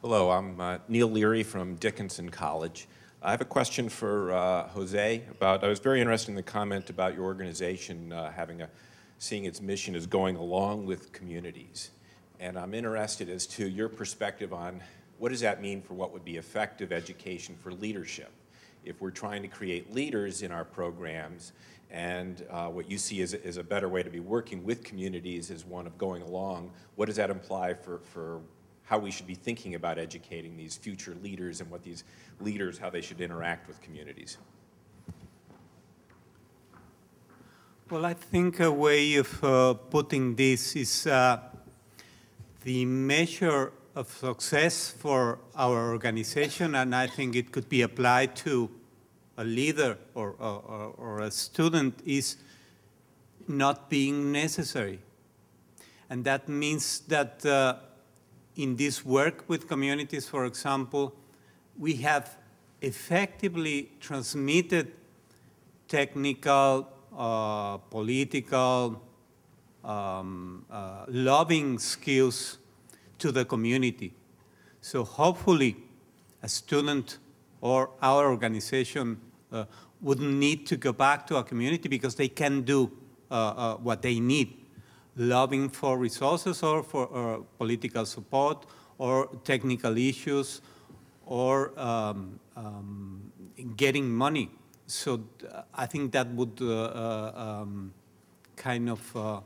Hello, I'm Neil Leary from Dickinson College. I have a question for Jose about, I was very interested in the comment about your organization seeing its mission as going along with communities. And I'm interested as to your perspective on what does that mean for what would be effective education for leadership? If we're trying to create leaders in our programs, and what you see as a better way to be working with communities is one of going along, what does that imply for how we should be thinking about educating these future leaders and what these leaders, how they should interact with communities? Well, I think a way of putting this is the measure of success for our organization, and I think it could be applied to a leader or a student, is not being necessary. And that means that in this work with communities, for example, we have effectively transmitted technical, political, lobbying skills to the community. So hopefully a student or our organization wouldn't need to go back to a community because they can do what they need, lobbying for resources or for political support or technical issues or getting money. So I think that would kind of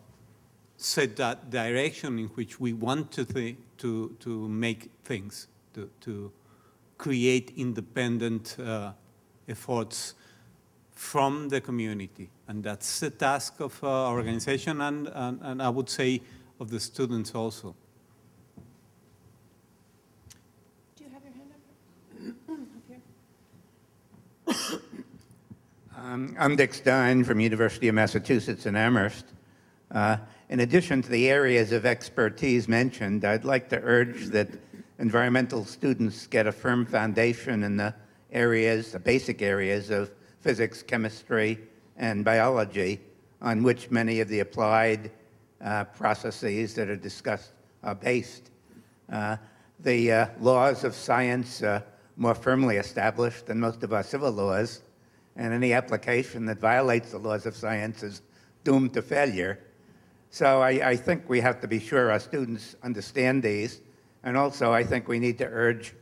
set that direction in which we want to make things, to create independent efforts from the community. And that's the task of our organization and I would say of the students also. Do you have your hand up? Up here. I'm Dick Stein from University of Massachusetts in Amherst. In addition to the areas of expertise mentioned, I'd like to urge that environmental students get a firm foundation in the areas, the basic areas of physics, chemistry, and biology, on which many of the applied processes that are discussed are based. The laws of science are more firmly established than most of our civil laws, and any application that violates the laws of science is doomed to failure. So I think we have to be sure our students understand these, and also I think we need to urge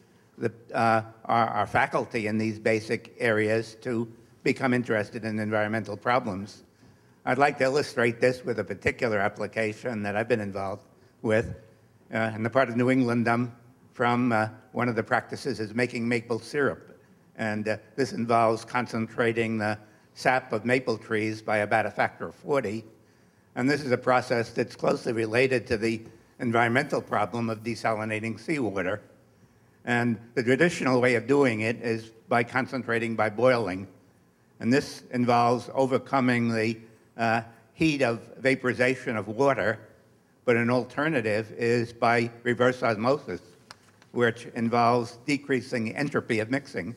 our faculty in these basic areas to become interested in environmental problems. I'd like to illustrate this with a particular application that I've been involved with. In the part of New England I'm from, one of the practices is making maple syrup. And this involves concentrating the sap of maple trees by about a factor of 40. And this is a process that's closely related to the environmental problem of desalinating seawater. And the traditional way of doing it is by concentrating by boiling. And this involves overcoming the heat of vaporization of water, but an alternative is by reverse osmosis, which involves decreasing the entropy of mixing.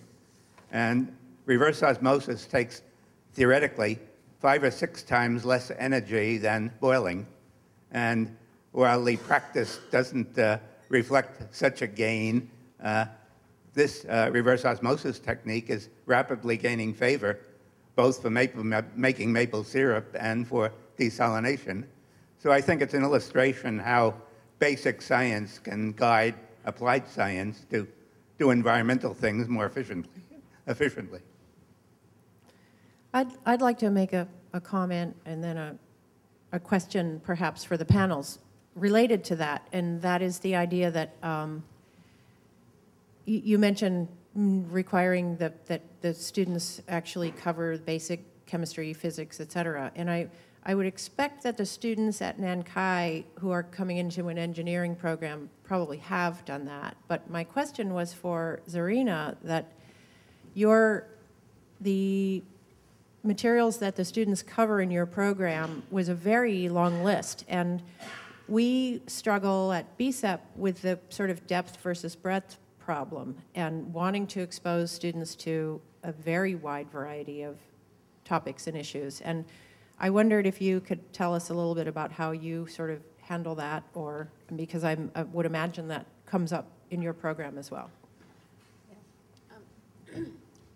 And reverse osmosis takes, theoretically, 5 or 6 times less energy than boiling. And while the practice doesn't reflect such a gain, this reverse osmosis technique is rapidly gaining favor, both for making maple syrup and for desalination. So I think it's an illustration how basic science can guide applied science to do environmental things more efficiently. I'd like to make a comment and then a question perhaps for the panels related to that, and that is the idea that you mentioned requiring that the students actually cover basic chemistry, physics, et cetera. And I would expect that the students at Nankai who are coming into an engineering program probably have done that. But my question was for Zarina, that the materials that the students cover in your program was a very long list. And we struggle at BCEP with the sort of depth versus breadth problem and wanting to expose students to a very wide variety of topics and issues. And I wondered if you could tell us a little bit about how you sort of handle that, or because I would imagine that comes up in your program as well.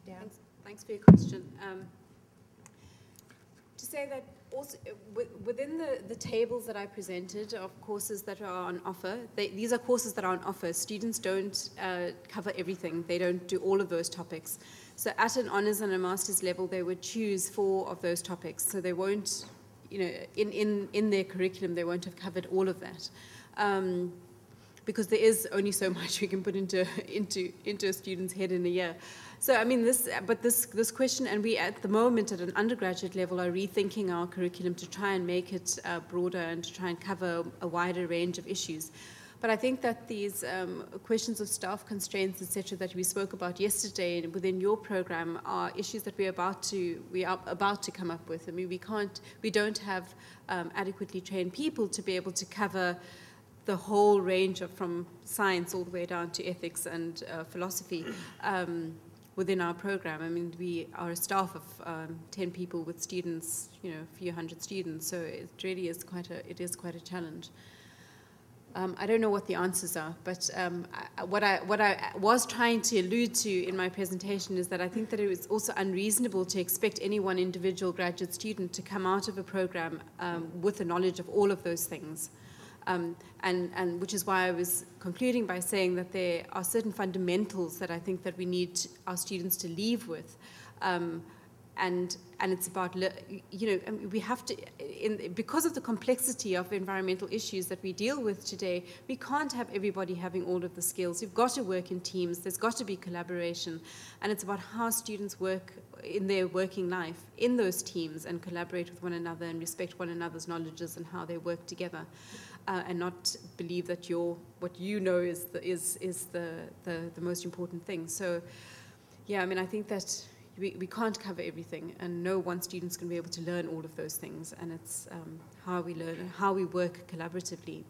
Yeah. Thanks for your question. To say that also within the tables that I presented of courses that are on offer, these are courses that are on offer. Students don't cover everything. They don't do all of those topics. So at an honors and a master's level, they would choose 4 of those topics. So they won't, you know, in their curriculum, they won't have covered all of that. Because there is only so much we can put into a student's head in a year. So I mean this question, and we at the moment at an undergraduate level are rethinking our curriculum to try and make it broader and to try and cover a wider range of issues. But I think that these questions of staff constraints, etc., that we spoke about yesterday within your program are issues that we are about to come up with. I mean, we don't have adequately trained people to be able to cover the whole range of from science all the way down to ethics and philosophy within our program. I mean, we are a staff of 10 people with students, you know, a few hundred students. So it really is quite a challenge. I don't know what the answers are, but what I was trying to allude to in my presentation is that I think that it was also unreasonable to expect any one individual graduate student to come out of a program with a knowledge of all of those things. And which is why I was concluding by saying that there are certain fundamentals that I think that we need our students to leave with. And it's about, you know, we have to, because of the complexity of environmental issues that we deal with today, we can't have everybody having all of the skills. You've got to work in teams. There's got to be collaboration. And it's about how students work in their working life in those teams and collaborate with one another and respect one another's knowledges and how they work together. And not believe that what you know is the most important thing. So, yeah, I mean, I think that we can't cover everything, and no one student's going to be able to learn all of those things. And it's how we learn and how we work collaboratively